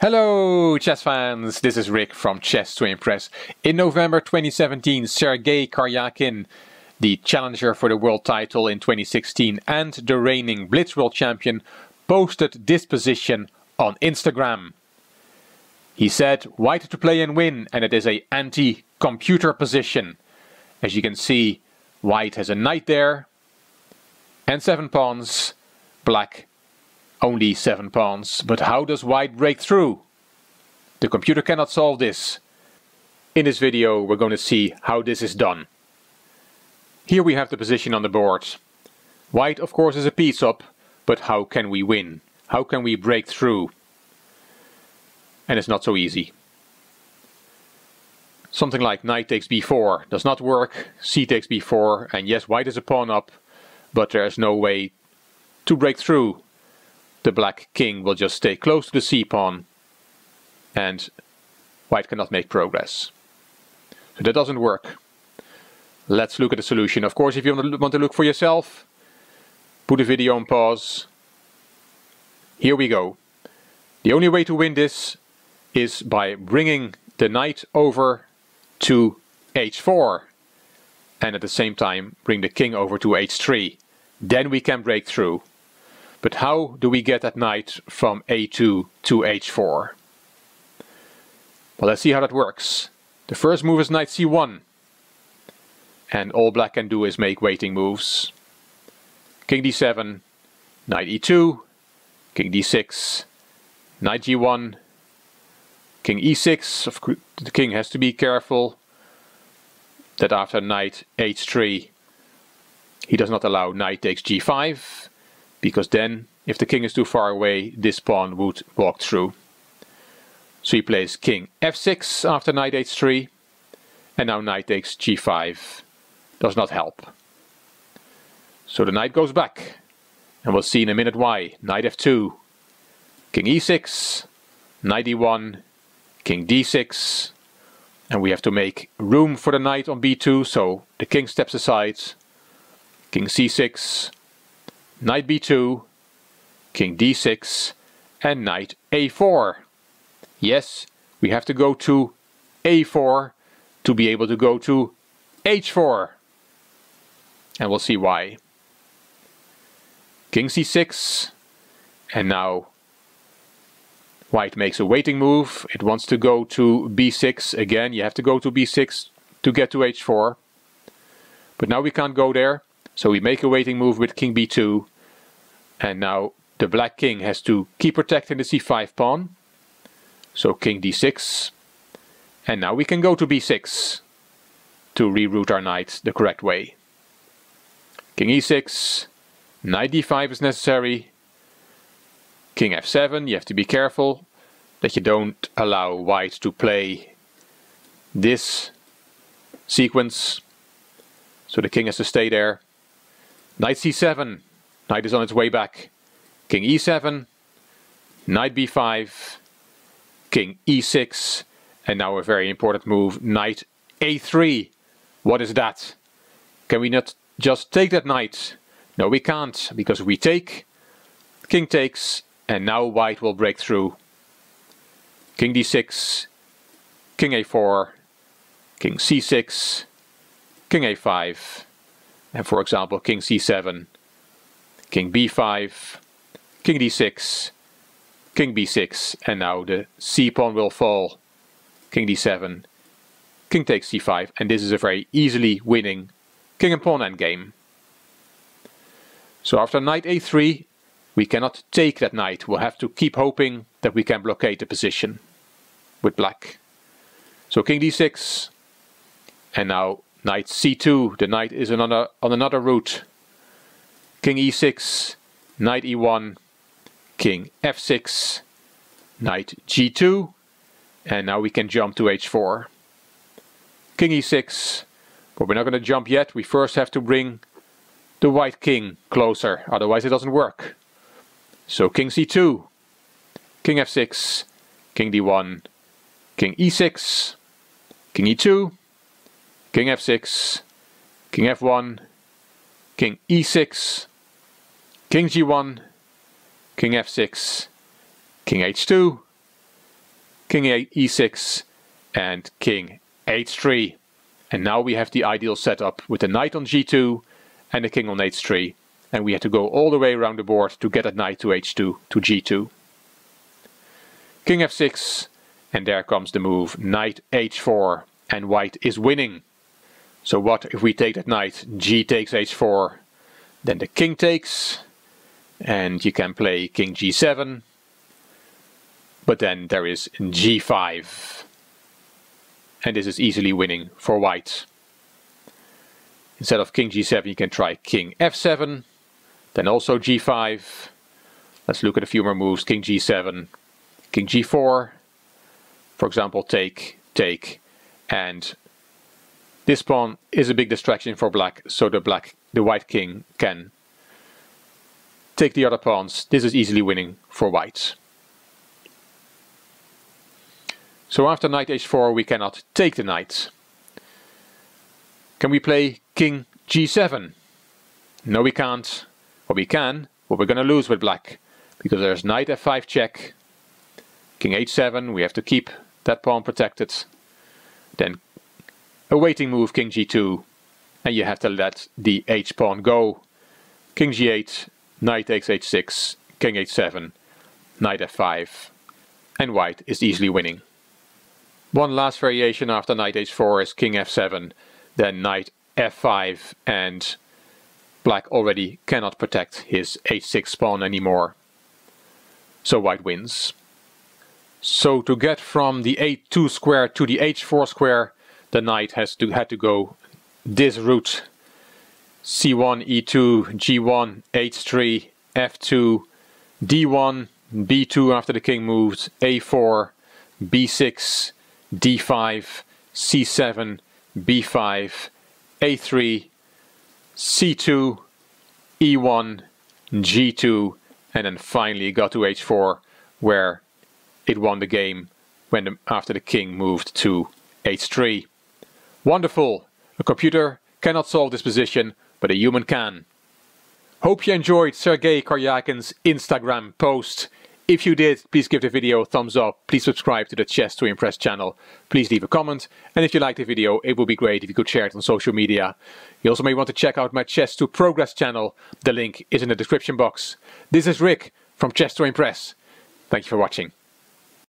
Hello chess fans, this is Rick from Chess to Impress. In November 2017, Sergei Karjakin, the challenger for the world title in 2016 and the reigning Blitz World Champion, posted this position on Instagram. He said, white to play and win, and it is a anti-computer position. As you can see, white has a knight there and 7 pawns, black only 7 pawns. But how does white break through? The computer cannot solve this. In this video we're going to see how this is done. Here we have the position on the board. White of course is a piece up, but how can we win? How can we break through? And it's not so easy. Something like knight takes b4 does not work, c takes b4, and yes, white is a pawn up, but there's no way to break through. The black king will just stay close to the c-pawn and white cannot make progress. So that doesn't work. Let's look at the solution. Of course, if you want to look for yourself, put the video on pause. Here we go. The only way to win this is by bringing the knight over to h4 and at the same time bring the king over to h3. Then we can break through. But how do we get that knight from a2 to h4? Well, let's see how that works. The first move is knight c1. And all black can do is make waiting moves. King d7, knight e2, king d6, knight g1, king e6. The king has to be careful that after knight h3 he does not allow knight takes g5. Because then, if the king is too far away, this pawn would walk through. So he plays king f6 after knight h3, and now knight takes g5. Does not help. So the knight goes back, and we'll see in a minute why. Knight f2, king e6, knight e1, king d6, and we have to make room for the knight on b2, so the king steps aside, king c6, knight b2, king d6, and knight a4. Yes, we have to go to a4 to be able to go to h4. And we'll see why. King c6, and now white makes a waiting move. It wants to go to b6. Again, you have to go to b6 to get to h4. But now we can't go there. So we make a waiting move with king b2, and now the black king has to keep protecting the c5 pawn. So king d6, and now we can go to b6 to reroute our knight the correct way. King e6, knight d5 is necessary, king f7, you have to be careful that you don't allow white to play this sequence, so the king has to stay there. Knight c7, knight is on its way back. King e7, knight b5, king e6, and now a very important move, knight a3. What is that? Can we not just take that knight? No, we can't, because we take, king takes, and now white will break through. King d6, king a4, king c6, king a5. And for example, king c7, king b5, king d6, king b6, and now the c-pawn will fall. King d7, king takes c5, and this is a very easily winning king and pawn endgame. So after knight a3, we cannot take that knight. We'll have to keep hoping that we can blockade the position with black. So king d6, and now knight c2, the knight is on another route. King e6, knight e1, king f6, knight g2, and now we can jump to h4. King e6, but we're not going to jump yet. We first have to bring the white king closer, otherwise it doesn't work. So king c2, king f6, king d1, king e6, king e2, king f6, king f1, king e6, king g1, king f6, king h2, king e6, and king h3. And now we have the ideal setup with the knight on g2 and the king on h3. And we have to go all the way around the board to get that knight to h2, to g2. King f6, and there comes the move knight h4, and white is winning. So what if we take that knight, g takes h4, then the king takes, and you can play king g7, but then there is g5, and this is easily winning for white. Instead of king g7 you can try king f7, then also g5. Let's look at a few more moves. King g7, king g4, for example take, and this pawn is a big distraction for black, so the white king can take the other pawns. This is easily winning for white. So after knight h4 we cannot take the knight. Can we play king g7? No, we can't. What we can, what we're going to lose with black, because there's knight f5 check, king h7, we have to keep that pawn protected. Then a waiting move, king g2, and you have to let the h pawn go. King g8, knight takes h6, king h7, knight f5, and white is easily winning. One last variation after knight h4 is king f7, then knight f5, and black already cannot protect his h6 pawn anymore. So white wins. So to get from the a2 square to the h4 square, the knight had to go this route. c1, e2, g1, h3, f2, d1, b2 after the king moves, a4, b6, d5, c7, b5, a3, c2, e1, g2, and then finally got to h4, where it won the game after the king moved to h3. Wonderful! A computer cannot solve this position, but a human can. Hope you enjoyed Sergei Karjakin's Instagram post. If you did, please give the video a thumbs up, please subscribe to the Chess to Impress channel, please leave a comment, and if you liked the video, it would be great if you could share it on social media. You also may want to check out my Chess to Progress channel, the link is in the description box. This is Rick from Chess to Impress. Thank you for watching.